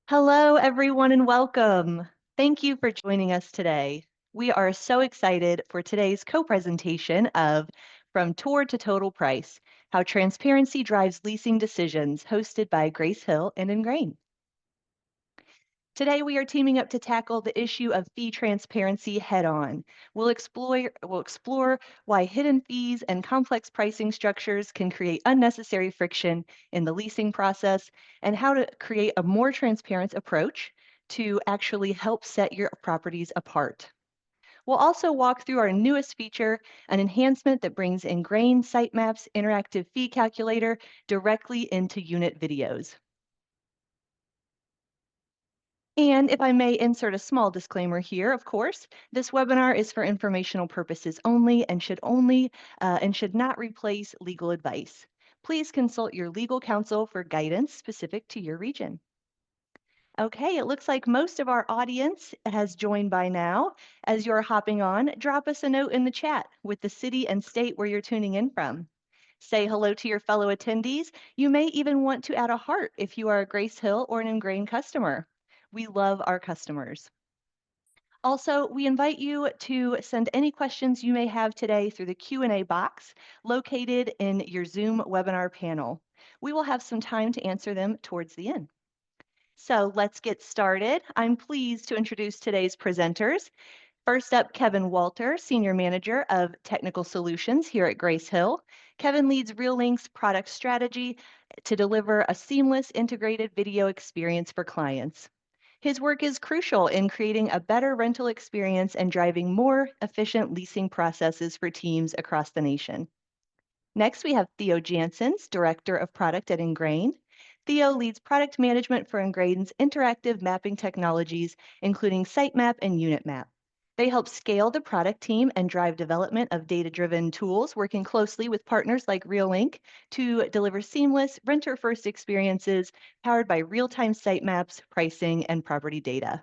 Hello, everyone, and welcome. Thank you for joining us today. We are so excited for today's co-presentation of From Tour to Total Price, How Transparency Drives Leasing Decisions, hosted by Grace Hill and Engrain. Today, we are teaming up to tackle the issue of fee transparency head-on. We'll explore why hidden fees and complex pricing structures can create unnecessary friction in the leasing process, and how to create a more transparent approach to actually help set your properties apart. We'll also walk through our newest feature, an enhancement that brings Engrain SightMap's interactive fee calculator directly into unit videos. And if I may insert a small disclaimer here, of course, this webinar is for informational purposes only and should not replace legal advice. Please consult your legal counsel for guidance specific to your region. Okay, it looks like most of our audience has joined by now. As you're hopping on, drop us a note in the chat with the city and state where you're tuning in from. Say hello to your fellow attendees. You may even want to add a heart if you are a Grace Hill or an Engrain customer. We love our customers. Also, we invite you to send any questions you may have today through the Q&A box located in your Zoom webinar panel. We will have some time to answer them towards the end. So let's get started. I'm pleased to introduce today's presenters. First up, Kevin Walter, Senior Manager of Technical Solutions here at Grace Hill. Kevin leads Realync's product strategy to deliver a seamless integrated video experience for clients. His work is crucial in creating a better rental experience and driving more efficient leasing processes for teams across the nation. Next, we have Theo Janssens, Director of Product at Engrain. Theo leads product management for Engrain's interactive mapping technologies, including SightMap and UnitMap. They help scale the product team and drive development of data-driven tools, working closely with partners like Realync to deliver seamless renter-first experiences powered by real-time sitemaps, pricing, and property data.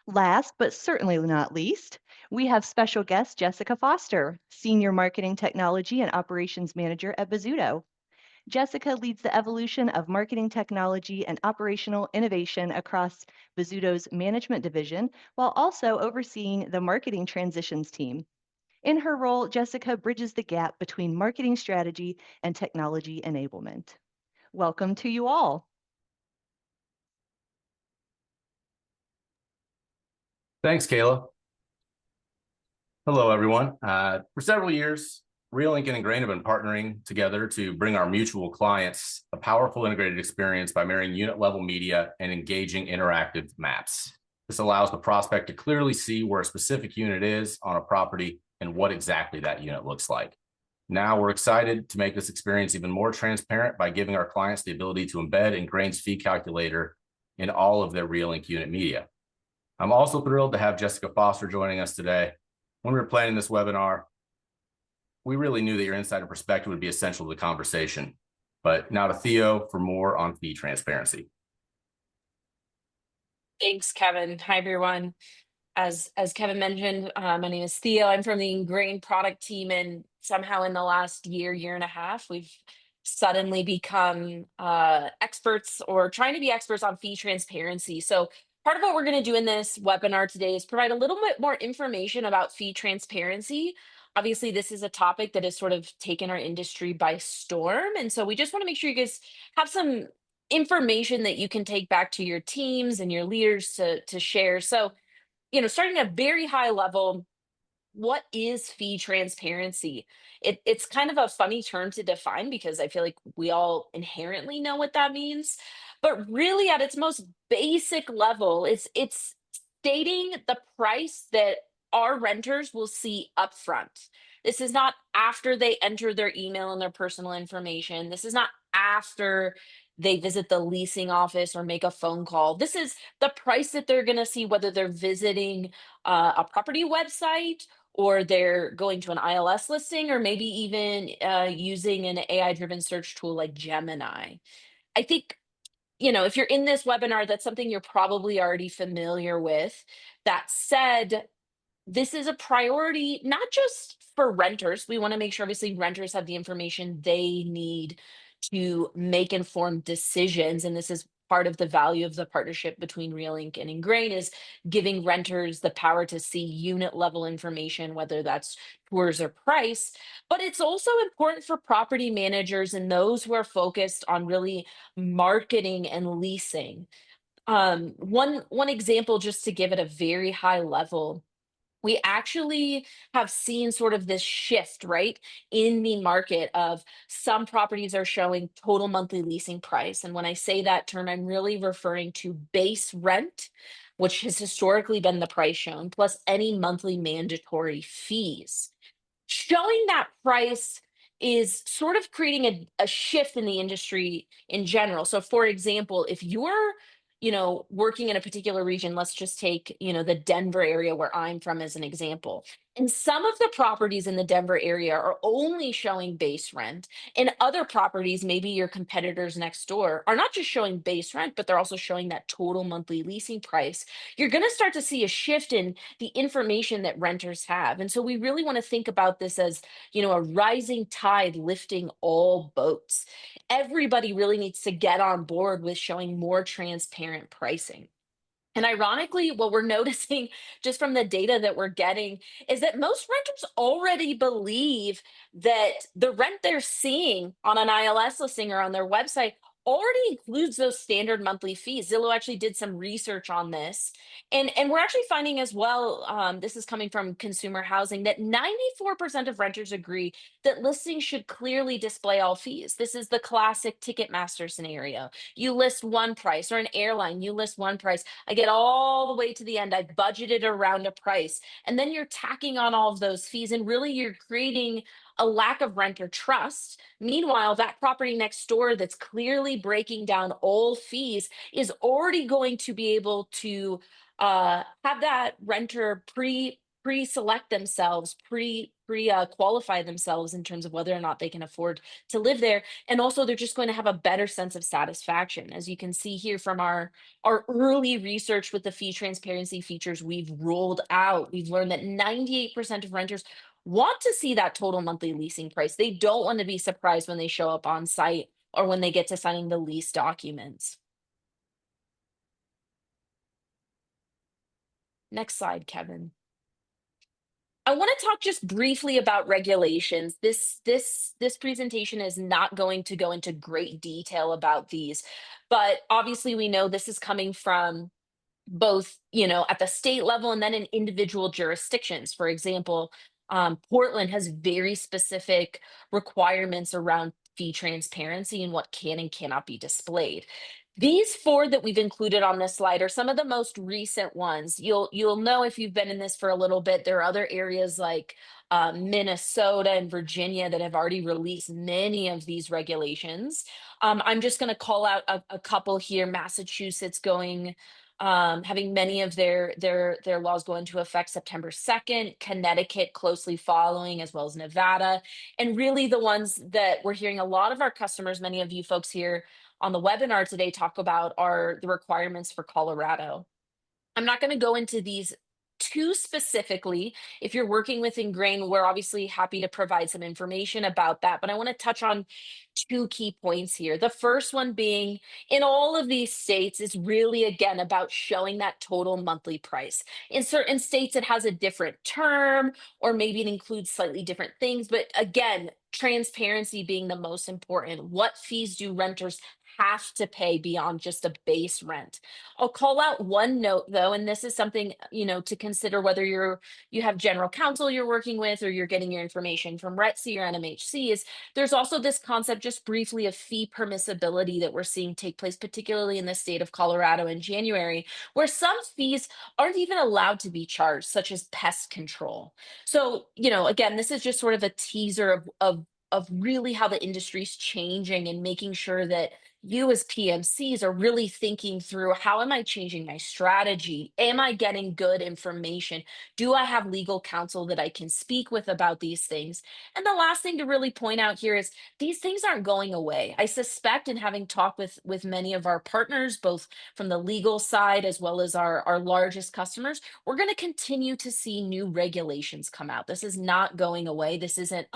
Last, but certainly not least, we have special guest Jessica Foster, Senior Marketing Technology and Operations Manager at Bozzuto. Jessica leads the evolution of marketing technology and operational innovation across Bozzuto's management division, while also overseeing the marketing transitions team. In her role, Jessica bridges the gap between marketing strategy and technology enablement. Welcome to you all. Thanks, Kayla. Hello, everyone. For several years, Realync and Engrain have been partnering together to bring our mutual clients a powerful integrated experience by marrying unit-level media and engaging interactive maps. This allows the prospect to clearly see where a specific unit is on a property and what exactly that unit looks like. Now we're excited to make this experience even more transparent by giving our clients the ability to embed Engrain's fee calculator in all of their Realync unit media. I'm also thrilled to have Jessica Foster joining us today. When we were planning this webinar, we really knew that your insight and perspective would be essential to the conversation. But now to Theo for more on fee transparency. Thanks, Kevin. Hi, everyone. As Kevin mentioned, my name is Theo. I'm from the Engrain product team, and somehow in the last year and a half, we've suddenly become experts or trying to be experts on fee transparency. So part of what we're going to do in this webinar today is provide a little bit more information about fee transparency. Obviously, this is a topic that has sort of taken our industry by storm. And so we just want to make sure you guys have some information that you can take back to your teams and your leaders to share. So, starting at a very high level, what is fee transparency? It's kind of a funny term to define because I feel like we all inherently know what that means. But really, at its most basic level, it's stating the price that our renters will see upfront. This is not after they enter their email and their personal information. This is not after they visit the leasing office or make a phone call. This is the price that they're going to see whether they're visiting a property website or they're going to an ILS listing or maybe even using an AI-driven search tool like Gemini. I think, if you're in this webinar, that's something you're probably already familiar with. That said, this is a priority, not just for renters. We want to make sure, obviously, renters have the information they need to make informed decisions. And this is part of the value of the partnership between Realync and Engrain is giving renters the power to see unit level information, whether that's tours or price. But it's also important for property managers and those who are focused on really marketing and leasing. One example, just to give it a very high level, we actually have seen sort of this shift, right, in the market of some properties are showing total monthly leasing price. And when I say that term, I'm really referring to base rent, which has historically been the price shown, plus any monthly mandatory fees. Showing that price is sort of creating a shift in the industry in general. So for example, if you're working in a particular region, let's just take the Denver area where I'm from as an example, and some of the properties in the Denver area are only showing base rent, and other properties, maybe your competitors next door, are not just showing base rent, but they're also showing that total monthly leasing price. You're going to start to see a shift in the information that renters have. And so we really want to think about this as, a rising tide lifting all boats. Everybody really needs to get on board with showing more transparent pricing. And ironically, what we're noticing just from the data that we're getting is that most renters already believe that the rent they're seeing on an ILS listing or on their website already includes those standard monthly fees. Zillow actually did some research on this. And we're actually finding as well, this is coming from consumer housing, that 94% of renters agree that listings should clearly display all fees. This is the classic Ticketmaster scenario. You list one price, or an airline, you list one price. I get all the way to the end. I budgeted around a price. And then you're tacking on all of those fees. And really, you're creating a lack of renter trust. Meanwhile, that property next door that's clearly breaking down all fees is already going to be able to have that renter pre-select themselves, pre qualify themselves in terms of whether or not they can afford to live there. And also, they're just going to have a better sense of satisfaction. As you can see here from our early research with the fee transparency features we've rolled out, we've learned that 98% of renters want to see that total monthly leasing price. They don't want to be surprised when they show up on site or when they get to signing the lease documents. Next slide, Kevin. I want to talk just briefly about regulations. This presentation is not going to go into great detail about these, but obviously we know this is coming from both, at the state level and then in individual jurisdictions. For example, Portland has very specific requirements around fee transparency and what can and cannot be displayed. These four that we've included on this slide are some of the most recent ones. You'll know if you've been in this for a little bit. There are other areas like Minnesota and Virginia that have already released many of these regulations. I'm just going to call out a couple here. Massachusetts having many of their laws go into effect September 2nd, Connecticut closely following, as well as Nevada. And really the ones that we're hearing a lot of our customers, many of you folks here on the webinar today, talk about are the requirements for Colorado. I'm not going to go into these too specifically. If you're working with Engrain, we're obviously happy to provide some information about that, but I want to touch on two key points here. The first one being, in all of these states, is really, again, about showing that total monthly price. In certain states, it has a different term, or maybe it includes slightly different things, but again, transparency being the most important. What fees do renters have to pay beyond just a base rent? I'll call out one note though, and this is something, to consider whether you have general counsel you're working with or you're getting your information from RETC or NMHC, is there's also this concept just briefly of fee permissibility that we're seeing take place, particularly in the state of Colorado in January, where some fees aren't even allowed to be charged, such as pest control. So, again, this is just sort of a teaser of really how the industry's changing and making sure that you as PMCs are really thinking through, how am I changing my strategy? Am I getting good information? Do I have legal counsel that I can speak with about these things? And the last thing to really point out here is these things aren't going away. I suspect, in having talked with many of our partners, both from the legal side as well as our largest customers, we're going to continue to see new regulations come out. This is not going away. This isn't,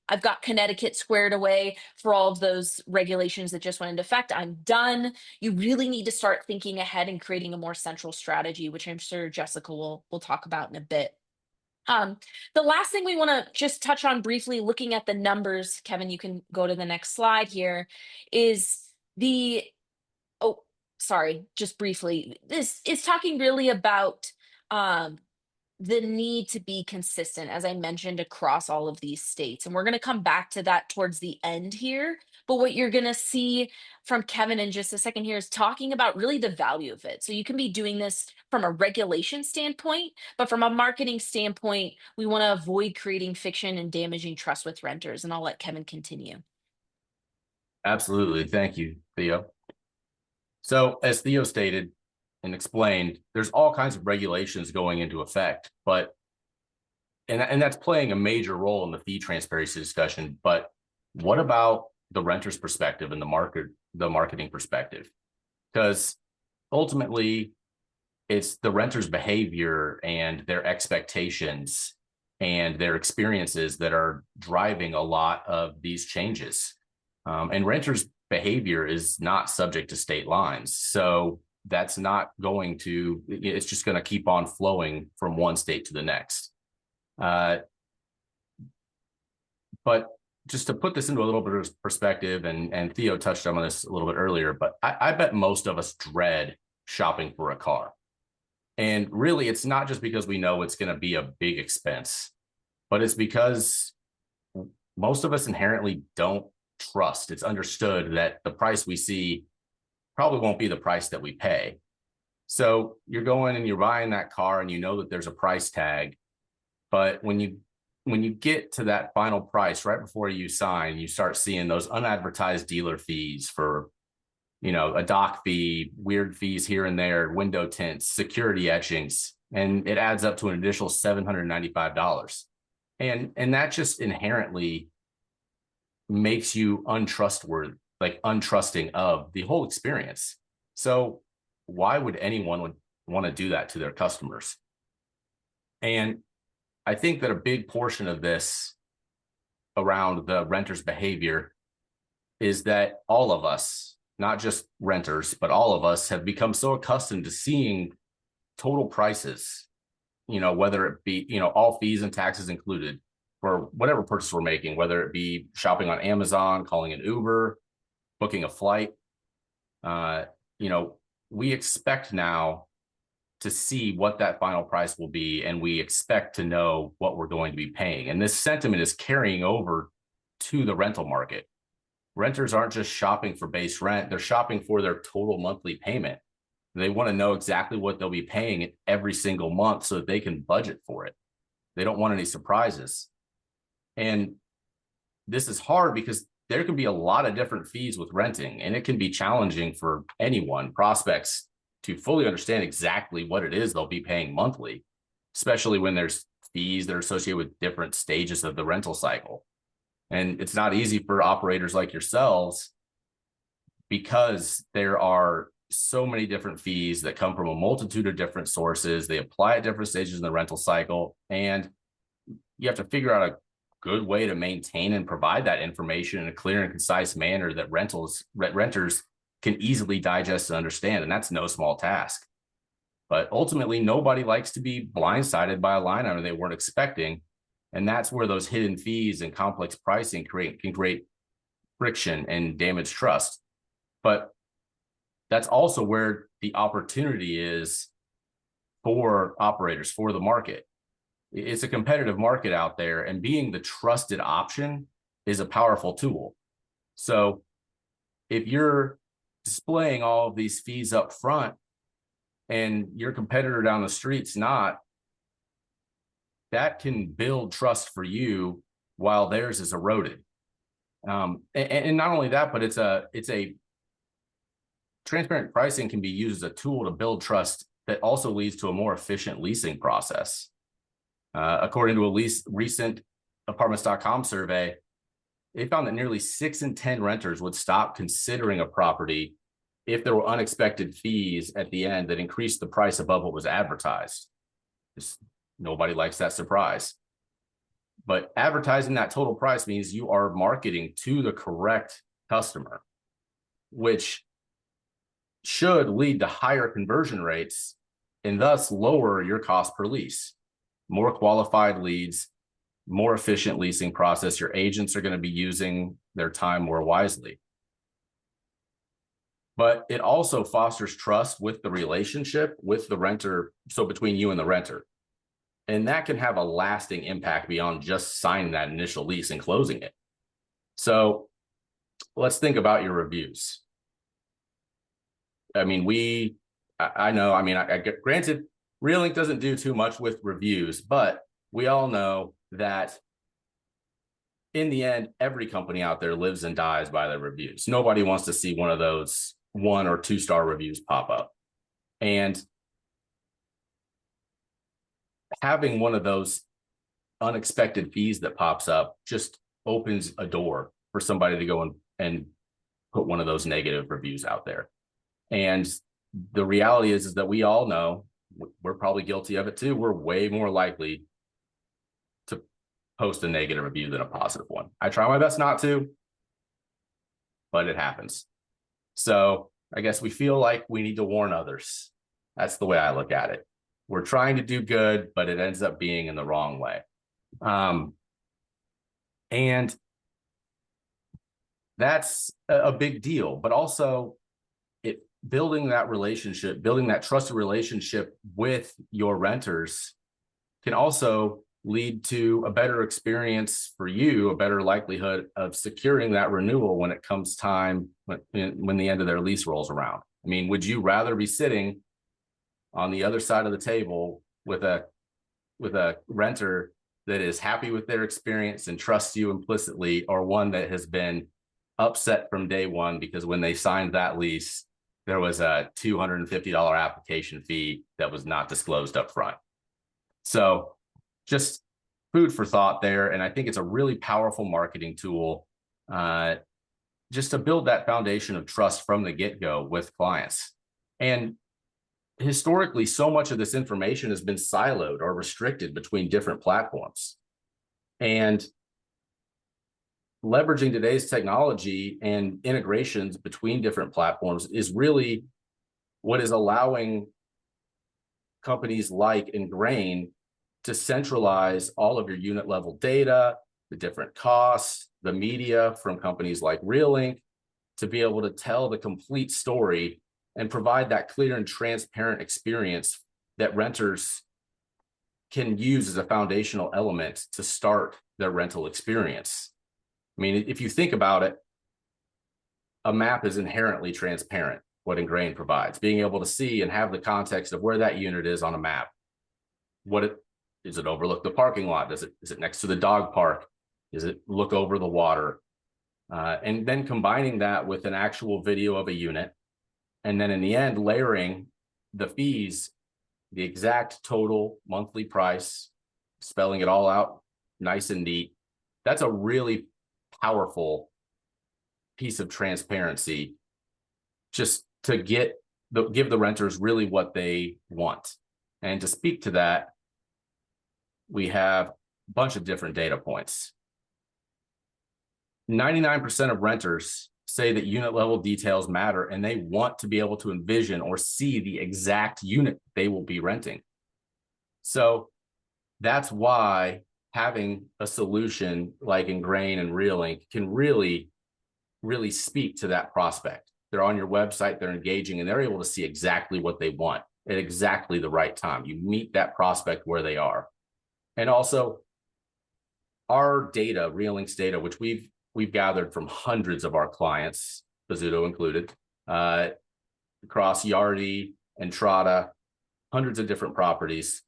I've got Connecticut squared away for all of those regulations that just went into effect. I'm done. You really need to start thinking ahead and creating a more central strategy, which I'm sure Jessica will talk about in a bit. The last thing we want to just touch on briefly, looking at the numbers, Kevin, you can go to the next slide here, is the, oh, sorry, just briefly, this is talking really about the need to be consistent, as I mentioned, across all of these states. And we're going to come back to that towards the end here. But what you're going to see from Kevin in just a second here is talking about really the value of it. So you can be doing this from a regulation standpoint, but from a marketing standpoint, we want to avoid creating fiction and damaging trust with renters. And I'll let Kevin continue. Absolutely. Thank you, Theo. So as Theo stated and explained, there's all kinds of regulations going into effect, but and that's playing a major role in the fee transparency discussion. But what about the renter's perspective and the marketing perspective? Because ultimately, it's the renter's behavior and their expectations and their experiences that are driving a lot of these changes. And renters' behavior is not subject to state lines. So that's not going to, it's just going to keep on flowing from one state to the next. But just to put this into a little bit of perspective, and Theo touched on this a little bit earlier, but I bet most of us dread shopping for a car. And really, it's not just because we know it's going to be a big expense, but it's because most of us inherently don't trust. It's understood that the price we see probably won't be the price that we pay. So you're going and you're buying that car and you know that there's a price tag, but when you get to that final price right before you sign, you start seeing those unadvertised dealer fees for, a dock fee, weird fees here and there, window tints, security etchings, and it adds up to an additional $795. And that just inherently makes you untrustworthy, untrusting of the whole experience. So why would anyone want to do that to their customers? And I think that a big portion of this around the renter's behavior is that all of us, not just renters, but all of us have become so accustomed to seeing total prices, whether it be, all fees and taxes included for whatever purchase we're making, whether it be shopping on Amazon, calling an Uber, booking a flight. We expect now to see what that final price will be, and we expect to know what we're going to be paying. And this sentiment is carrying over to the rental market. Renters aren't just shopping for base rent, they're shopping for their total monthly payment. They want to know exactly what they'll be paying every single month so that they can budget for it. They don't want any surprises. And this is hard because there can be a lot of different fees with renting, and it can be challenging for anyone, prospects, to fully understand exactly what it is they'll be paying monthly, especially when there's fees that are associated with different stages of the rental cycle. And it's not easy for operators like yourselves because there are so many different fees that come from a multitude of different sources. They apply at different stages in the rental cycle, and you have to figure out a good way to maintain and provide that information in a clear and concise manner that renters can easily digest and understand. And that's no small task. But ultimately, nobody likes to be blindsided by a line item they weren't expecting. And that's where those hidden fees and complex pricing can create friction and damage trust. But that's also where the opportunity is for operators, for the market. It's a competitive market out there, and being the trusted option is a powerful tool. So if you're displaying all of these fees up front and your competitor down the street's not, that can build trust for you while theirs is eroded. And not only that, but it's a transparent pricing can be used as a tool to build trust that also leads to a more efficient leasing process. According to a recent apartments.com survey, they found that nearly 6 in 10 renters would stop considering a property if there were unexpected fees at the end that increased the price above what was advertised. Just nobody likes that surprise. But advertising that total price means you are marketing to the correct customer, which should lead to higher conversion rates and thus lower your cost per lease. More qualified leads, more efficient leasing process. Your agents are going to be using their time more wisely. But it also fosters trust with the relationship with the renter, so between you and the renter. And that can have a lasting impact beyond just signing that initial lease and closing it. So let's think about your reviews. I mean, granted, Realync doesn't do too much with reviews, but we all know that in the end, every company out there lives and dies by their reviews. Nobody wants to see one of those 1 or 2 star reviews pop up. And having one of those unexpected fees that pops up just opens a door for somebody to go and put one of those negative reviews out there. And the reality is that we all know, we're probably guilty of it too. We're way more likely to post a negative review than a positive one. I try my best not to, but it happens. So I guess we feel like we need to warn others. That's the way I look at it. We're trying to do good, but it ends up being in the wrong way. And that's a big deal, but also building that relationship, building that trusted relationship with your renters can also lead to a better experience for you, a better likelihood of securing that renewal when it comes time, when the end of their lease rolls around. I mean, would you rather be sitting on the other side of the table with a renter that is happy with their experience and trusts you implicitly, or one that has been upset from day one because when they signed that lease, there was a $250 application fee that was not disclosed up front? So just food for thought there. And I think it's a really powerful marketing tool just to build that foundation of trust from the get-go with clients. And historically, so much of this information has been siloed or restricted between different platforms. And leveraging today's technology and integrations between different platforms is really what is allowing companies like Engrain to centralize all of your unit level data, the different costs, the media from companies like Realync, to be able to tell the complete story and provide that clear and transparent experience that renters can use as a foundational element to start their rental experience. I mean, if you think about it, a map is inherently transparent, what Engrain provides, being able to see and have the context of where that unit is on a map. Does it overlook the parking lot? Is it next to the dog park? Does it look over the water? And then combining that with an actual video of a unit. And then in the end, layering the fees, the exact total monthly price, spelling it all out nice and neat. That's a really powerful piece of transparency just to give the renters really what they want. And to speak to that, we have a bunch of different data points. 99% of renters say that unit level details matter, and they want to be able to envision or see the exact unit they will be renting. So that's why having a solution like Engrain and Realync can really, really speak to that prospect. They're on your website, they're engaging, and they're able to see exactly what they want at exactly the right time. You meet that prospect where they are. And also our data, Realync's data, which we've gathered from hundreds of our clients, Bozzuto included, across Yardi, Entrada, hundreds of different properties.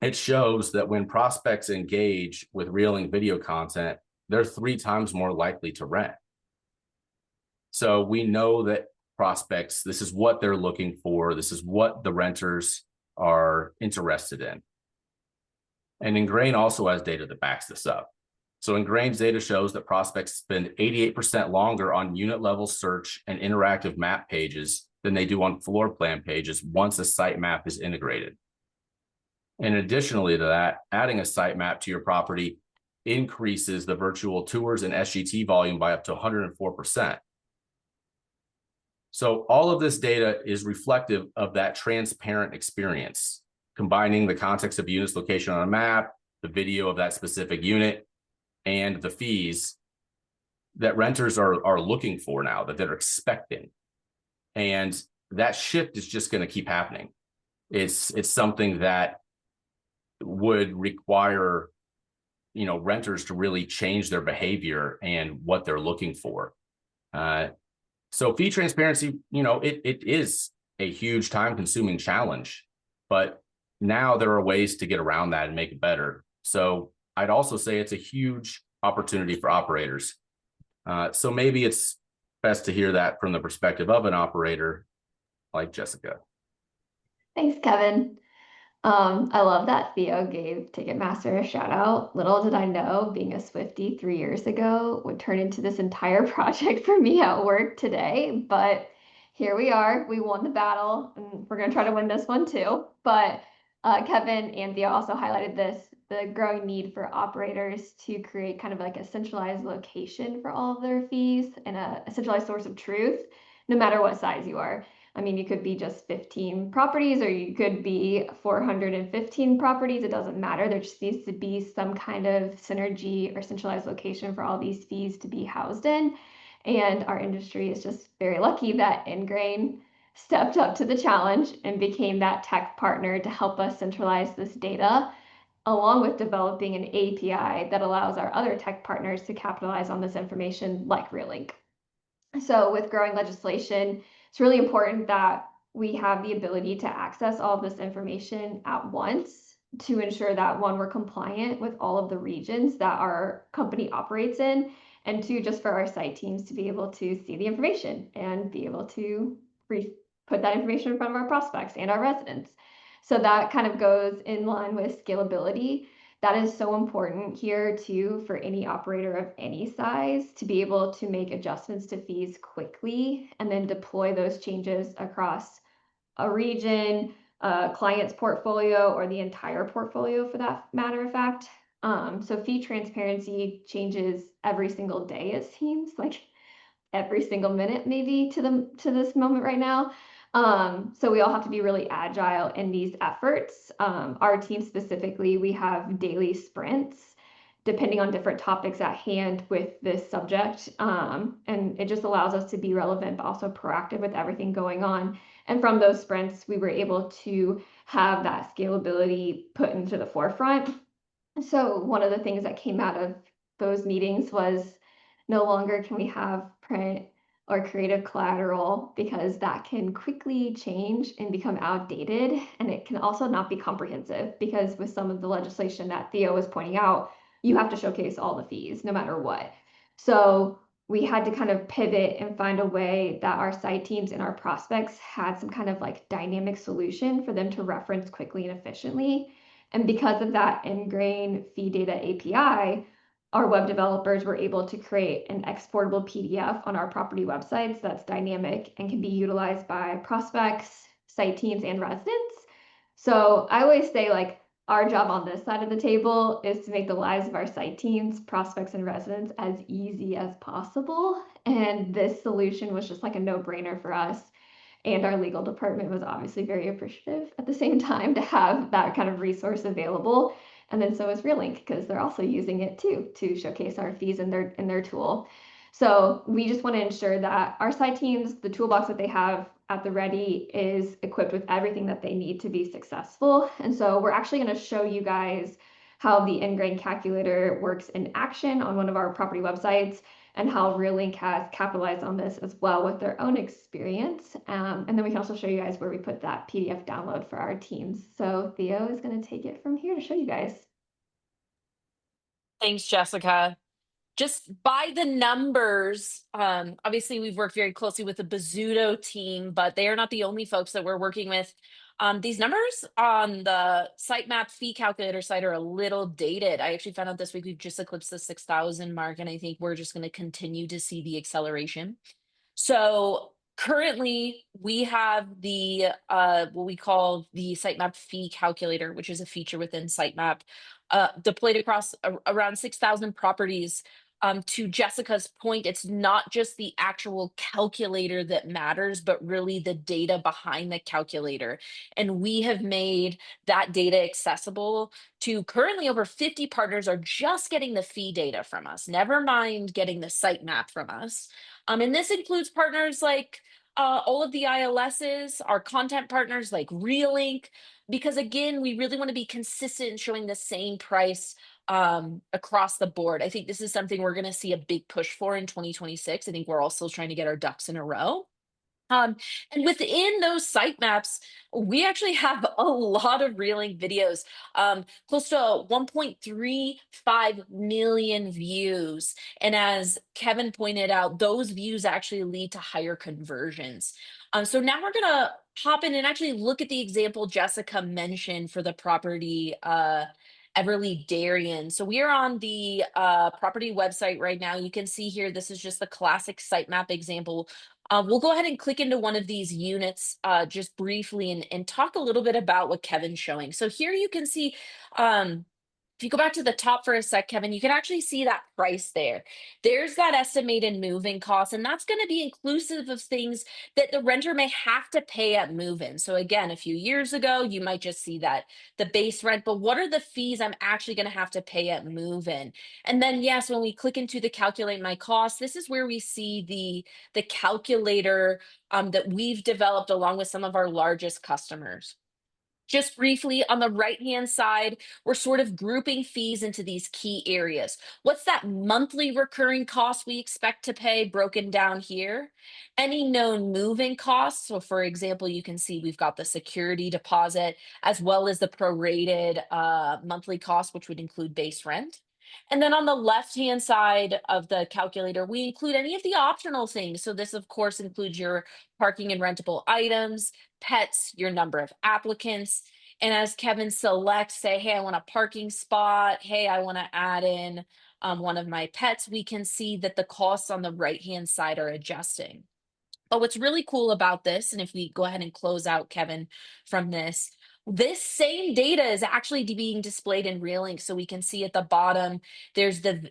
It shows that when prospects engage with Realync video content, they're 3 times more likely to rent. So we know that prospects, this is what they're looking for. This is what the renters are interested in. And Engrain also has data that backs this up. So Engrain's data shows that prospects spend 88% longer on unit level search and interactive map pages than they do on floor plan pages once a SightMap is integrated. And additionally to that, adding a SightMap to your property increases the virtual tours and SGT volume by up to 104%. So all of this data is reflective of that transparent experience, combining the context of unit's location on a map, the video of that specific unit, and the fees that renters are looking for now, that they're expecting. And that shift is just going to keep happening. It's something that would require, renters to really change their behavior and what they're looking for. So fee transparency, it is a huge time-consuming challenge, but now there are ways to get around that and make it better. So I'd also say it's a huge opportunity for operators. So maybe it's best to hear that from the perspective of an operator like Jessica. Thanks, Kevin. I love that Theo gave Ticketmaster a shout out. Little did I know, being a Swiftie 3 years ago would turn into this entire project for me at work today. But here we are. We won the battle, and we're going to try to win this one too. But Kevin and Theo also highlighted the growing need for operators to create kind of like a centralized location for all of their fees and a centralized source of truth, no matter what size you are. I mean, you could be just 15 properties or you could be 415 properties. It doesn't matter. There just needs to be some kind of synergy or centralized location for all these fees to be housed in. And our industry is just very lucky that Engrain stepped up to the challenge and became that tech partner to help us centralize this data, along with developing an API that allows our other tech partners to capitalize on this information like Realync. So with growing legislation, it's really important that we have the ability to access all of this information at once to ensure that, one, we're compliant with all of the regions that our company operates in, and two, just for our site teams to be able to see the information and be able to put that information in front of our prospects and our residents. So that kind of goes in line with scalability. That is so important here too for any operator of any size to be able to make adjustments to fees quickly and then deploy those changes across a region, a client's portfolio, or the entire portfolio for that matter of fact. So fee transparency changes every single day, it seems like every single minute maybe to this moment right now. So we all have to be really agile in these efforts. Our team specifically, we have daily sprints depending on different topics at hand with this subject. And it just allows us to be relevant, but also proactive with everything going on. And from those sprints, we were able to have that scalability put into the forefront. So one of the things that came out of those meetings was no longer can we have print or creative collateral, because that can quickly change and become outdated. And it can also not be comprehensive, because with some of the legislation that Theo was pointing out, you have to showcase all the fees no matter what. So we had to kind of pivot and find a way that our site teams and our prospects had some kind of like dynamic solution for them to reference quickly and efficiently. And because of that Engrain fee data API, our web developers were able to create an exportable PDF on our property websites that's dynamic and can be utilized by prospects, site teams, and residents. So I always say, like, our job on this side of the table is to make the lives of our site teams, prospects, and residents as easy as possible. And this solution was just like a no-brainer for us. And our legal department was obviously very appreciative at the same time to have that kind of resource available. And then so is Realync, because they're also using it too to showcase our fees in their tool. So we just want to ensure that our site teams, the toolbox that they have at the ready, is equipped with everything that they need to be successful. And so we're actually going to show you guys how the Engrain calculator works in action on one of our property websites, and how Realync has capitalized on this as well with their own experience. And then we can also show you guys where we put that PDF download for our teams. So Theo is going to take it from here to show you guys. Thanks, Jessica. Just by the numbers, obviously we've worked very closely with the Bozzuto team, but they are not the only folks that we're working with. These numbers on the SightMap fee calculator site are a little dated. I actually found out this week we've just eclipsed the 6,000 mark, and I think we're just going to continue to see the acceleration. So Currently, we have the what we call the SightMap fee calculator, which is a feature within SightMap, deployed across around 6,000 properties. To Jessica's point, it's not just the actual calculator that matters, but really the data behind the calculator. And we have made that data accessible to currently over 50 partners are just getting the fee data from us, never mind getting the SightMap from us. And this includes partners like all of the ILSs, our content partners like Realync, because again, we really want to be consistent in showing the same price across the board. I think this is something we're going to see a big push for in 2026. I think we're also trying to get our ducks in a row. Um, and within those sitemaps, we actually have a lot of Realink videos, close to 1.35 million views. And as Kevin pointed out, those views actually lead to higher conversions. So now we're gonna hop in and actually look at the example Jessica mentioned for the property Everly Darien. So we are on the property website right now. You can see here, this is just the classic sitemap example. We'll go ahead and click into one of these units just briefly and talk a little bit about what Kevin's showing. So here you can see, if you go back to the top for a sec, Kevin, you can actually see that price there. There's that estimated moving cost, and that's going to be inclusive of things that the renter may have to pay at move-in. So again, a few years ago, you might just see that the base rent, but what are the fees I'm actually going to have to pay at move-in? And then yes, when we click into the calculate my cost, this is where we see the calculator that we've developed along with some of our largest customers. Just briefly, on the right-hand side, we're sort of grouping fees into these key areas. What's that monthly recurring cost we expect to pay broken down here? Any known moving costs. So for example, you can see we've got the security deposit as well as the prorated monthly cost, which would include base rent. And then on the left-hand side of the calculator, we include any of the optional things. So this, of course, includes your parking and rentable items, pets, your number of applicants. And as Kevin selects, say, hey, I want a parking spot. Hey, I want to add in one of my pets. We can see that the costs on the right-hand side are adjusting. But what's really cool about this, and if we go ahead and close out Kevin from this same data is actually being displayed in Realink. So we can see at the bottom, there's the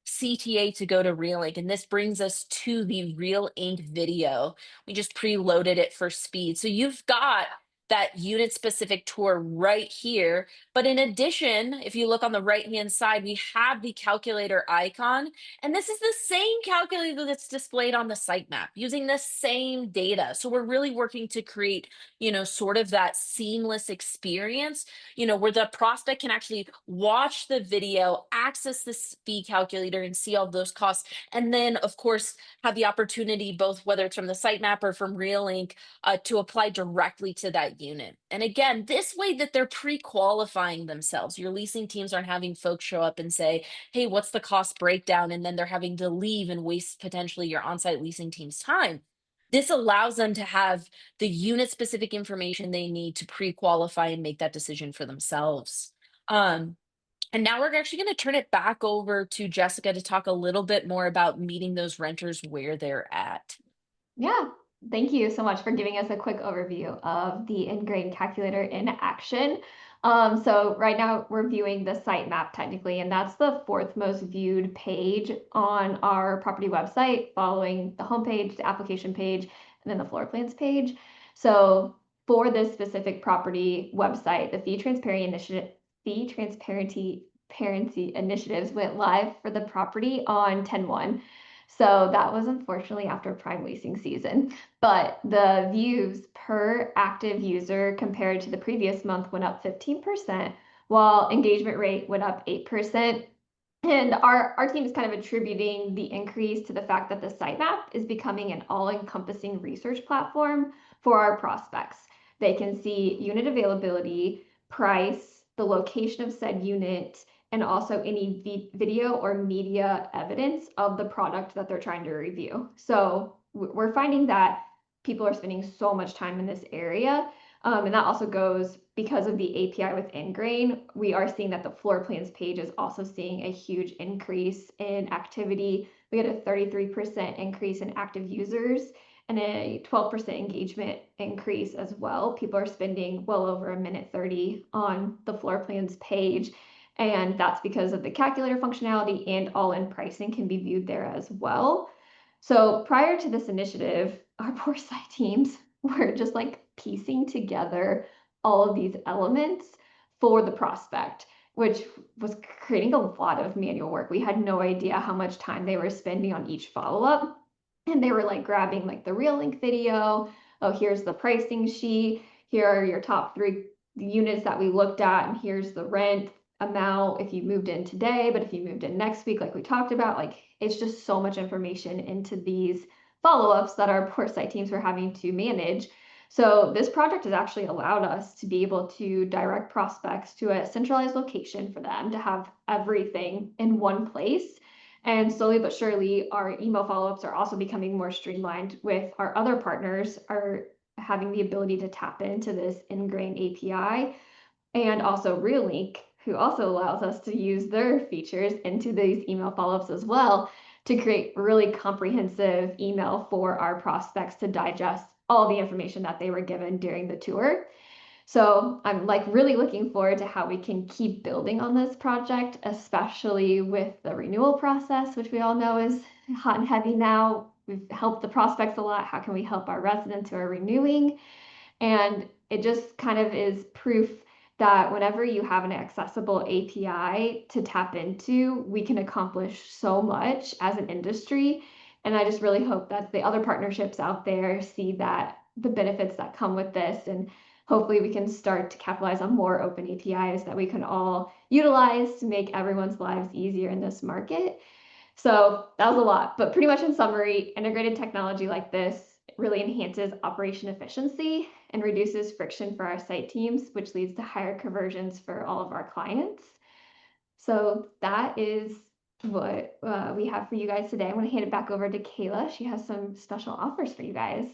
CTA to go to Realink, and this brings us to the Realink video. We just preloaded it for speed. So you've got that unit specific tour right here. But in addition, if you look on the right-hand side, we have the calculator icon. And this is the same calculator that's displayed on the sitemap using the same data. So we're really working to create, sort of that seamless experience, where the prospect can actually watch the video, access the fee calculator and see all those costs. And then of course, have the opportunity, both whether it's from the sitemap or from Realink, to apply directly to that unit. And again, this way that they're pre-qualifying themselves. Your leasing teams aren't having folks show up and say, hey, what's the cost breakdown? And then they're having to leave and waste potentially your on-site leasing team's time. This allows them to have the unit specific information they need to pre-qualify and make that decision for themselves. And now we're actually going to turn it back over to Jessica to talk a little bit more about meeting those renters where they're at. Yeah, thank you so much for giving us a quick overview of the Engrain calculator in action. So right now we're viewing the sitemap technically, and that's the fourth most viewed page on our property website, following the homepage, the application page, and then the floor plans page. So for this specific property website, the fee transparency initiatives went live for the property on 10/1. So that was unfortunately after prime leasing season, but the views per active user compared to the previous month went up 15%, while engagement rate went up 8%. And our team is kind of attributing the increase to the fact that the sitemap is becoming an all-encompassing research platform for our prospects. They can see unit availability, price, the location of said unit, and also any video or media evidence of the product that they're trying to review. So we're finding that people are spending so much time in this area. And that also goes because of the API with Engrain. We are seeing that the floor plans page is also seeing a huge increase in activity. We had a 33% increase in active users and a 12% engagement increase as well. People are spending well over 1:30 on the floor plans page. And that's because of the calculator functionality, and all-in pricing can be viewed there as well. So prior to this initiative, our poor site teams were just like piecing together all of these elements for the prospect, which was creating a lot of manual work. We had no idea how much time they were spending on each follow-up. And they were like grabbing like the Realync video. Oh, here's the pricing sheet. Here are your top 3 units that we looked at, and here's the rent amount if you moved in today, but if you moved in next week, like we talked about, like it's just so much information into these follow-ups that our poor site teams were having to manage. So this project has actually allowed us to be able to direct prospects to a centralized location for them to have everything in one place. And slowly but surely, our email follow-ups are also becoming more streamlined, with our other partners are having the ability to tap into this Engrain API, and also Realync, who also allows us to use their features into these email follow-ups as well, to create really comprehensive email for our prospects to digest all the information that they were given during the tour. So I'm like really looking forward to how we can keep building on this project, especially with the renewal process, which we all know is hot and heavy now. We've helped the prospects a lot. How can we help our residents who are renewing? And it just kind of is proof that whenever you have an accessible API to tap into, we can accomplish so much as an industry. And I just really hope that the other partnerships out there see that the benefits that come with this, and hopefully we can start to capitalize on more open APIs that we can all utilize to make everyone's lives easier in this market. So that was a lot, but pretty much in summary, integrated technology like this really enhances operation efficiency and reduces friction for our site teams, which leads to higher conversions for all of our clients. So that is what we have for you guys today. I'm going to hand it back over to Kayla. She has some special offers for you guys.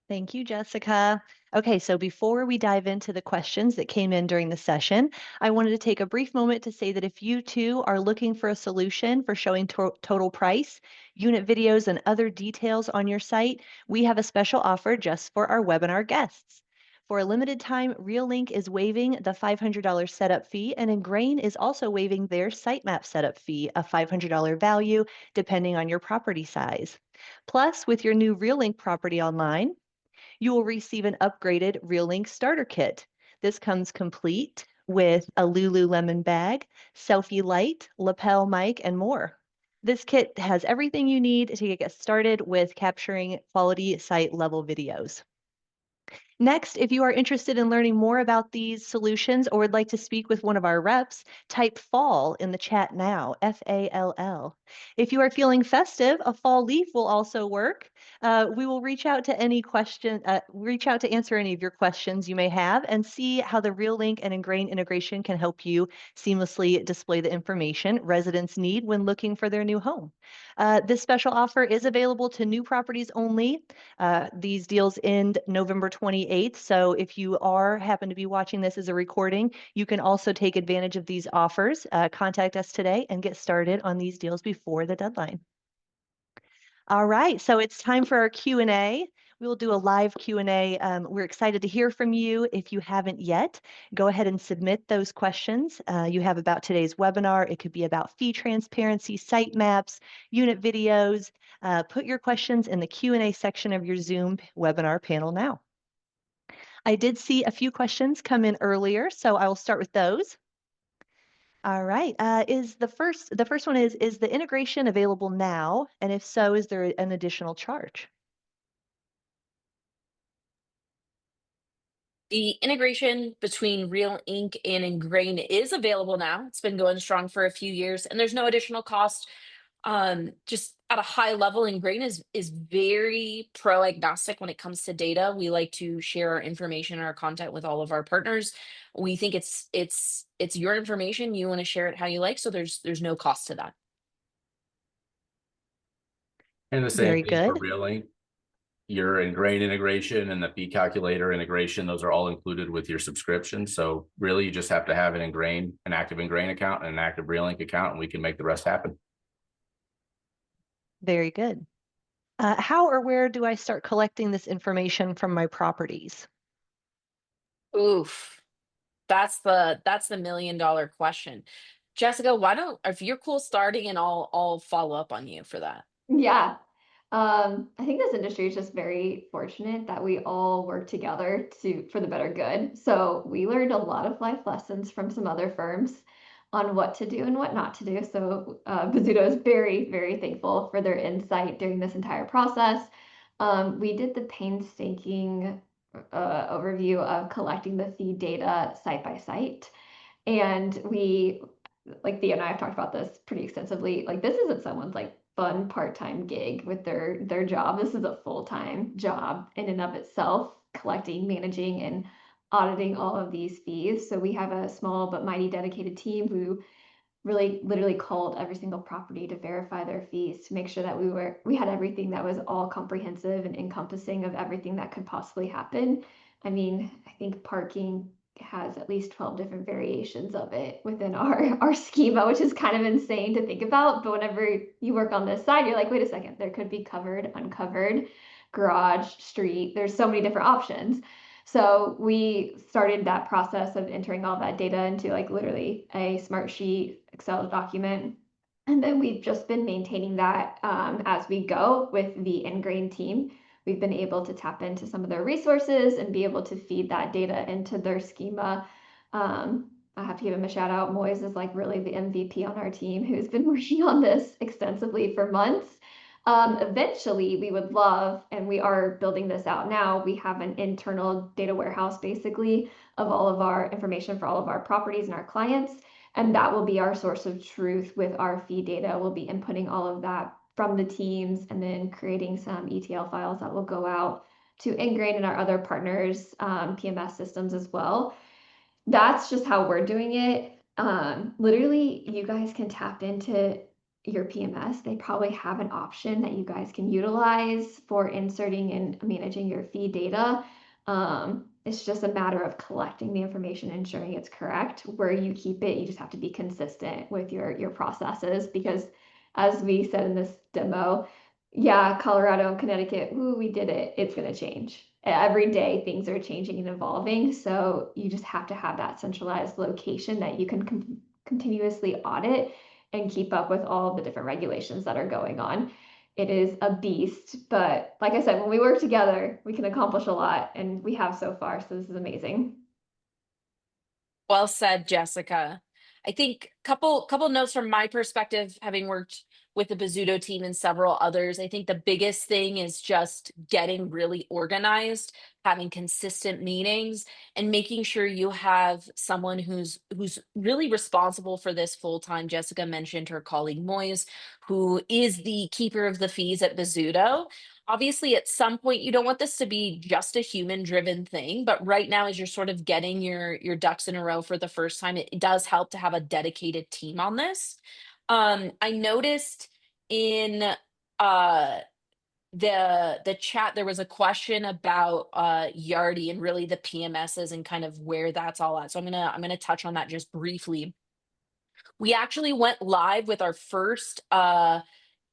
Thank you, Jessica. Okay, so before we dive into the questions that came in during the session, I wanted to take a brief moment to say that if you too are looking for a solution for showing total price, unit videos, and other details on your site, we have a special offer just for our webinar guests. For a limited time, Realync is waiving the $500 setup fee, and Engrain is also waiving their SightMap setup fee, a $500 value, depending on your property size. Plus, with your new Realync property online, you will receive an upgraded Realync starter kit. This comes complete with a Lululemon bag, selfie light, lapel mic, and more. This kit has everything you need to get started with capturing quality site level videos. Next, if you are interested in learning more about these solutions or would like to speak with one of our reps, type fall in the chat now, FALL. If you are feeling festive, a fall leaf will also work. We will reach out to answer any of your questions you may have and see how the Realync and Engrain integration can help you seamlessly display the information residents need when looking for their new home. This special offer is available to new properties only. These deals end November 28th. So if you happen to be watching this as a recording, you can also take advantage of these offers. Contact us today and get started on these deals before the deadline. All right, so it's time for our Q&A. We will do a live Q&A. We're excited to hear from you. If you haven't yet, go ahead and submit those questions you have about today's webinar. It could be about fee transparency, site maps, unit videos. Put your questions in the Q&A section of your Zoom webinar panel now. I did see a few questions come in earlier, so I will start with those. All right. The first one is the integration available now? And if so, is there an additional charge? The integration between Realync and Engrain is available now. It's been going strong for a few years, and there's no additional cost. Just at a high level, Engrain is very pro agnostic when it comes to data. We like to share our information and our content with all of our partners. We think it's your information. You want to share it how you like, so there's no cost to that. And the same Very thing for good. Realync. Your Engrain integration and the fee calculator integration, those are all included with your subscription. So really, you just have to have an active Engrain account and an active Realync account, and we can make the rest happen. Very good. How or where do I start collecting this information from my properties? Oof, that's the $1 million question. Jessica, why don't, if you're cool starting, and I'll follow up on you for that. Yeah. I think this industry is just very fortunate that we all work together for the better good. So we learned a lot of life lessons from some other firms on what to do and what not to do. So Bozzuto is very, very thankful for their insight during this entire process. We did the painstaking overview of collecting the feed data site by site. And we, like Thea and I have talked about this pretty extensively. Like this isn't someone's like fun part-time gig with their job. This is a full-time job in and of itself, collecting, managing, and auditing all of these fees. So we have a small but mighty dedicated team who really literally called every single property to verify their fees to make sure that we had everything that was all comprehensive and encompassing of everything that could possibly happen. I mean, I think parking has at least 12 different variations of it within our schema, which is kind of insane to think about. But whenever you work on this side, you're like, wait a second, there could be covered, uncovered, garage, street. There's so many different options. So we started that process of entering all that data into like literally a Smartsheet Excel document. And then we've just been maintaining that as we go with the Engrain team. We've been able to tap into some of their resources and be able to feed that data into their schema. I have to give him a shout out. Moise is like really the MVP on our team who's been working on this extensively for months. Eventually, we would love, and we are building this out now, we have an internal data warehouse basically of all of our information for all of our properties and our clients. And that will be our source of truth with our feed data. We'll be inputting all of that from the teams and then creating some ETL files that will go out to Engrain and our other partners' PMS systems as well. That's just how we're doing it. Literally, you guys can tap into your PMS. They probably have an option that you guys can utilize for inserting and managing your feed data. It's just a matter of collecting the information, ensuring it's correct. Where you keep it, you just have to be consistent with your processes because, as we said in this demo, yeah, Colorado and Connecticut, ooh, we did it. It's going to change. Every day things are changing and evolving. So you just have to have that centralized location that you can continuously audit and keep up with all the different regulations that are going on. It is a beast, but like I said, when we work together, we can accomplish a lot, and we have so far. So this is amazing. Well said, Jessica. I think couple notes from my perspective, having worked with the Bozzuto team and several others. I think the biggest thing is just getting really organized, having consistent meetings, and making sure you have someone who's really responsible for this full time. Jessica mentioned her colleague Moise, who is the keeper of the fees at Bozzuto. Obviously, at some point, you don't want this to be just a human driven thing, but right now, as you're sort of getting your ducks in a row for the first time, it does help to have a dedicated team on this. I noticed in uh the chat there was a question about Yardi and really the PMSs and kind of where that's all at. So I'm gonna touch on that just briefly. We actually went live with our first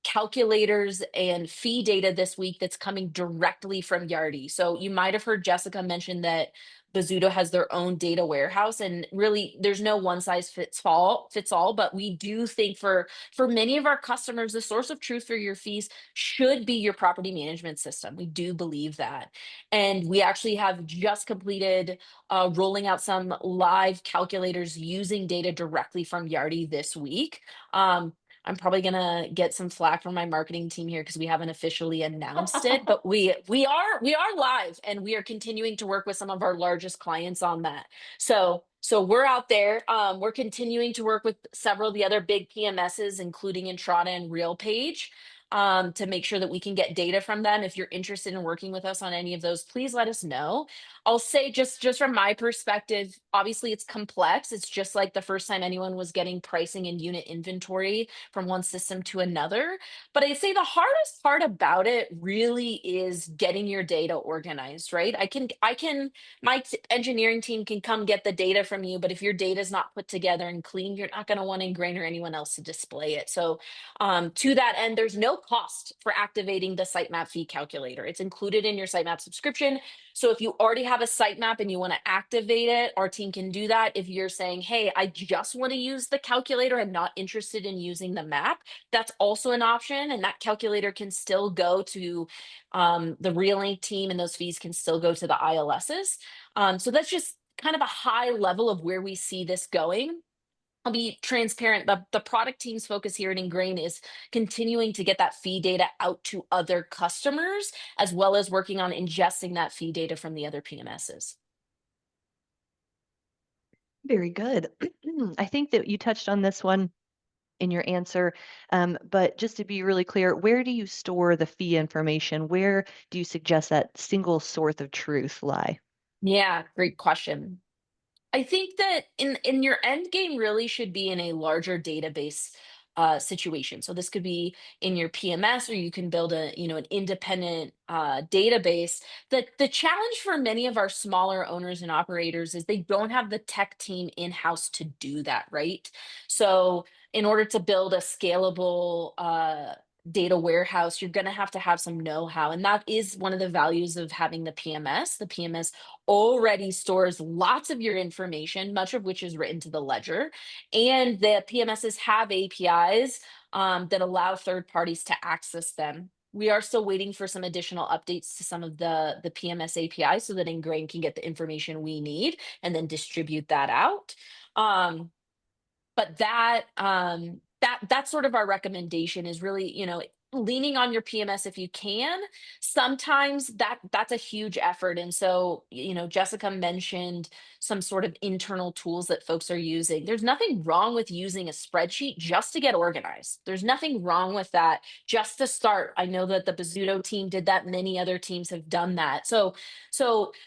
calculators and fee data this week that's coming directly from Yardi. So you might have heard Jessica mention that Bozzuto has their own data warehouse, and really there's no one size fits all, but we do think for many of our customers, the source of truth for your fees should be your property management system. We do believe that. And we actually have just completed rolling out some live calculators using data directly from Yardi this week. I'm probably gonna get some flack from my marketing team here because we haven't officially announced it, but we are live and we are continuing to work with some of our largest clients on that. So we're out there. We're continuing to work with several of the other big PMSs, including Entrata and RealPage, to make sure that we can get data from them. If you're interested in working with us on any of those, please let us know. I'll say just from my perspective, obviously it's complex. It's just like the first time anyone was getting pricing and unit inventory from one system to another. But I'd say the hardest part about it really is getting your data organized, right? My engineering team can come get the data from you, but if your data is not put together and clean, you're not going to want Engrain or anyone else to display it. So to that end, there's no cost for activating the SightMap fee calculator. It's included in your SightMap subscription. So if you already have a SightMap and you want to activate it, our team can do that. If you're saying, hey, I just want to use the calculator, I'm not interested in using the map, that's also an option. And that calculator can still go to the Realync team, and those fees can still go to the ILSs. So that's just kind of a high level of where we see this going. I'll be transparent. The product team's focus here at Engrain is continuing to get that fee data out to other customers, as well as working on ingesting that fee data from the other PMSs. Very good. I think that you touched on this one in your answer, but just to be really clear, where do you store the fee information? Where do you suggest that single source of truth lie? Yeah, great question. I think that in your end game really should be in a larger database situation. So this could be in your PMS, or you can build an independent database. The challenge for many of our smaller owners and operators is they don't have the tech team in-house to do that, right? So in order to build a scalable data warehouse, you're going to have some know-how. And that is one of the values of having the PMS. The PMS already stores lots of your information, much of which is written to the ledger. And the PMSs have APIs that allow third parties to access them. We are still waiting for some additional updates to some of the PMS APIs so that Engrain can get the information we need and then distribute that out. But that's sort of our recommendation, is really, leaning on your PMS if you can. Sometimes that's a huge effort. And so, Jessica mentioned some sort of internal tools that folks are using. There's nothing wrong with using a spreadsheet just to get organized. There's nothing wrong with that just to start. I know that the Bizzuto team did that. Many other teams have done that. So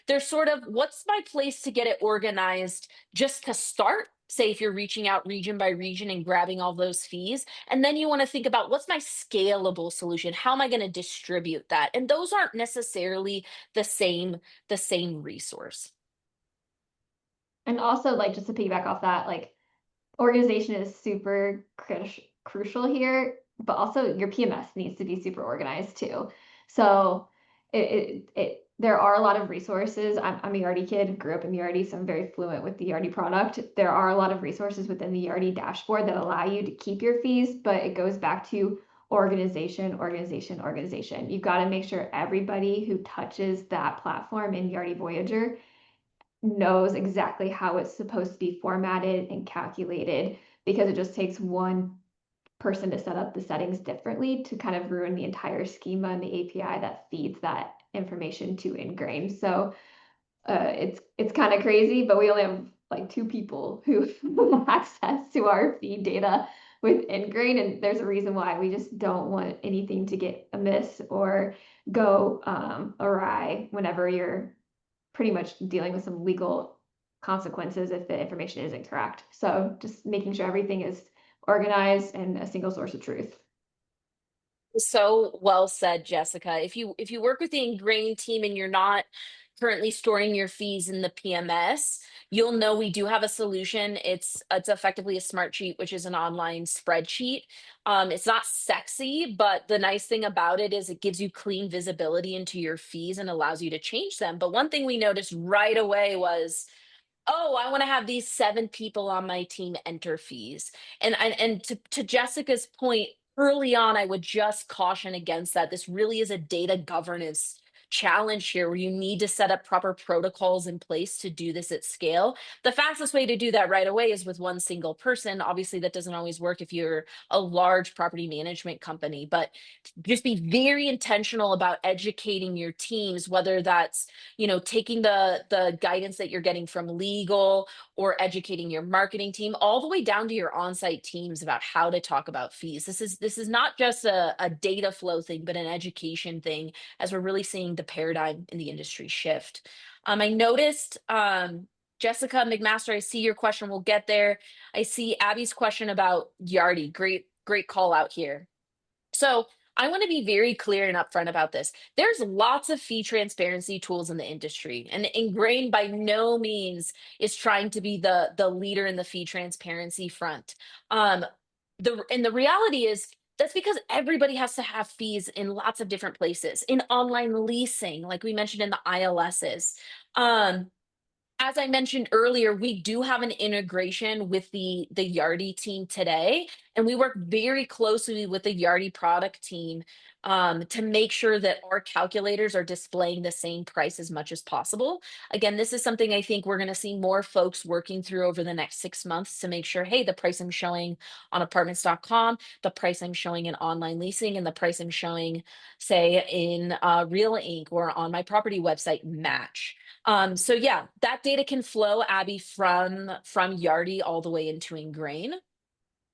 there's sort of, what's my place to get it organized just to start? Say if you're reaching out region by region and grabbing all those fees, and then you want to think about, what's my scalable solution? How am I going to distribute that? And those aren't necessarily the same resource. And also, like, just to piggyback off that, like, organization is super crucial here, but also your PMS needs to be super organized too. So there are a lot of resources. I'm a Yardi kid, grew up in Yardi, so I'm very fluent with the Yardi product. There are a lot of resources within the Yardi dashboard that allow you to keep your fees, but it goes back to organization. You've got to make sure everybody who touches that platform in Yardi Voyager knows exactly how it's supposed to be formatted and calculated, because it just takes one person to set up the settings differently to kind of ruin the entire schema and the API that feeds that information to Engrain. So it's kind of crazy, but we only have like 2 people who have access to our feed data with Engrain, and there's a reason why. We just don't want anything to get amiss or go awry whenever you're pretty much dealing with some legal consequences if the information isn't correct. So just making sure everything is organized and a single source of truth. So well said, Jessica. If you work with the Engrain team and you're not currently storing your fees in the PMS, you'll know we do have a solution. It's effectively a smart sheet, which is an online spreadsheet. It's not sexy, but the nice thing about it is it gives you clean visibility into your fees and allows you to change them. But one thing we noticed right away was, oh, I want to have these 7 people on my team enter fees. And to Jessica's point, early on, I would just caution against that. This really is a data governance challenge here, where you need to set up proper protocols in place to do this at scale. The fastest way to do that right away is with one single person. Obviously, that doesn't always work if you're a large property management company, but just be very intentional about educating your teams, whether that's, taking the guidance that you're getting from legal, or educating your marketing team, all the way down to your on-site teams about how to talk about fees. This is not just a data flow thing, but an education thing, as we're really seeing the paradigm in the industry shift. I noticed, Jessica McMaster, I see your question. We'll get there. I see Abby's question about Yardi. Great call out here. So I want to be very clear and upfront about this. There's lots of fee transparency tools in the industry, and Engrain by no means is trying to be the leader in the fee transparency front. The reality is, That's because everybody has to have fees in lots of different places. In online leasing, like we mentioned in the ILSs. Um, as I mentioned earlier, we do have an integration with the Yardi team today, and we work very closely with the Yardi product team to make sure that our calculators are displaying the same price as much as possible. Again, this is something I think we're going to see more folks working through over the next 6 months to make sure, hey, the price I'm showing on apartments.com, the price I'm showing in online leasing, and the price I'm showing, say, in Realync or on my property website match. So yeah, that data can flow, Abby, from Yardi all the way into Engrain.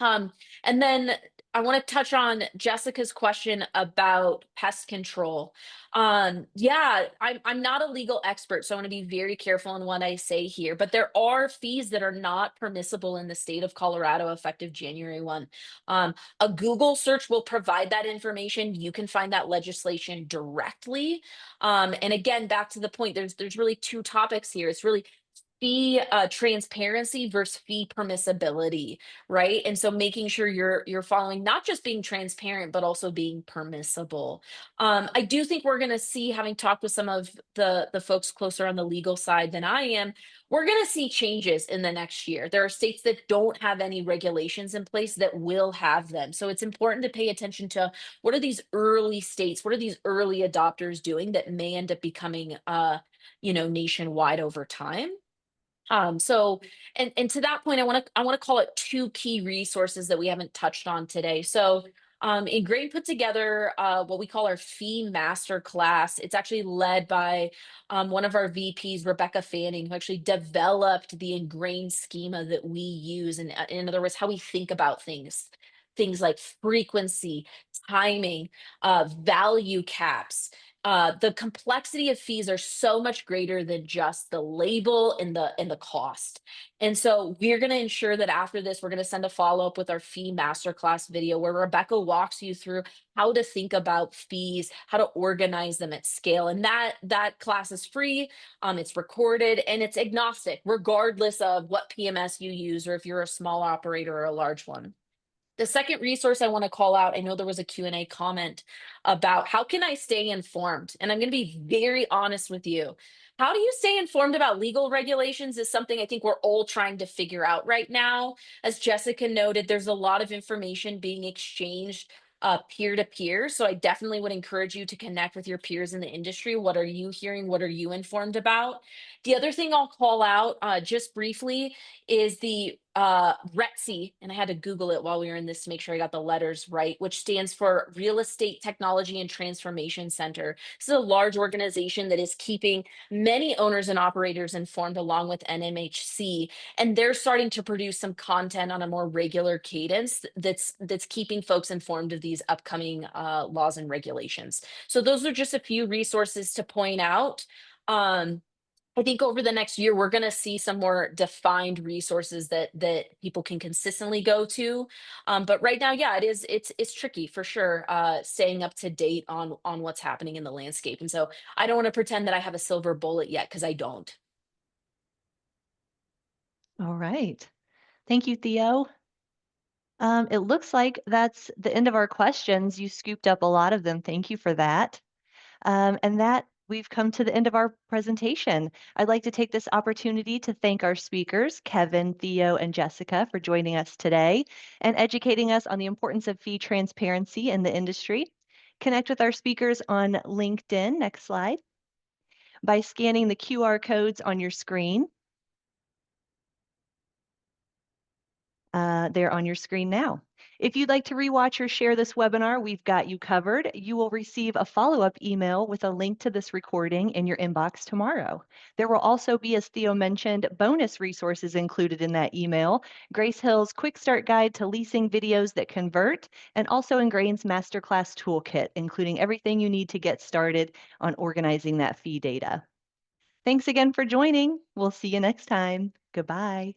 Um, and then I want to touch on Jessica's question about pest control. Yeah, I'm not a legal expert, so I want to be very careful in what I say here, but there are fees that are not permissible in the state of Colorado effective January 1. A Google search will provide that information. You can find that legislation directly. And again, back to the point, there's really two topics here. It's really fee transparency versus fee permissibility, right? And so making sure you're following, not just being transparent but also being permissible. I do think we're going to see, having talked with some of the folks closer on the legal side than I am, we're going to see changes in the next year. There are states that don't have any regulations in place that will have them, so it's important to pay attention to what are these early states, what are these early adopters doing that may end up becoming nationwide over time. So and to that point, I want to call it two key resources that we haven't touched on today. So Engrain put together what we call our fee master class. It's actually led by one of our VPs, Rebecca Fanning, who actually developed the Engrain schema that we use. And in other words, how we think about things like frequency, timing, value caps. The complexity of fees are so much greater than just the label and the cost. And so we're going to ensure that after this, we're going to send a follow-up with our fee masterclass video where Rebecca walks you through how to think about fees, how to organize them at scale. And that class is free. It's recorded and it's agnostic, regardless of what PMS you use or if you're a small operator or a large one. The second resource I want to call out, I know there was a Q&A comment about how can I stay informed? And I'm going to be very honest with you. How do you stay informed about legal regulations is something I think we're all trying to figure out right now. As Jessica noted, there's a lot of information being exchanged peer to peer. So I definitely would encourage you to connect with your peers in the industry. What are you hearing? What are you informed about? The other thing I'll call out just briefly is the RETC, and I had to Google it while we were in this to make sure I got the letters right, which stands for Real Estate Technology and Transformation Center. This is a large organization that is keeping many owners and operators informed along with NMHC, and they're starting to produce some content on a more regular cadence that's keeping folks informed of these upcoming laws and regulations. So those are just a few resources to point out. I think over the next year, we're going to see some more defined resources that people can consistently go to. But right now, yeah, it's tricky for sure, staying up to date on what's happening in the landscape. And so I don't want to pretend that I have a silver bullet yet, because I don't. All right. Thank you, Theo. It looks like that's the end of our questions. You scooped up a lot of them. Thank you for that. And that we've come to the end of our presentation. I'd like to take this opportunity to thank our speakers, Kevin, Theo, and Jessica, for joining us today and educating us on the importance of fee transparency in the industry. Connect with our speakers on LinkedIn, next slide, by scanning the QR codes on your screen. They're on your screen now. If you'd like to rewatch or share this webinar, we've got you covered. You will receive a follow-up email with a link to this recording in your inbox tomorrow. There will also be, as Theo mentioned, bonus resources included in that email. Grace Hill's Quick Start Guide to Leasing Videos That Convert, and also Engrain's Masterclass Toolkit, including everything you need to get started on organizing that fee data. Thanks again for joining. We'll see you next time. Goodbye.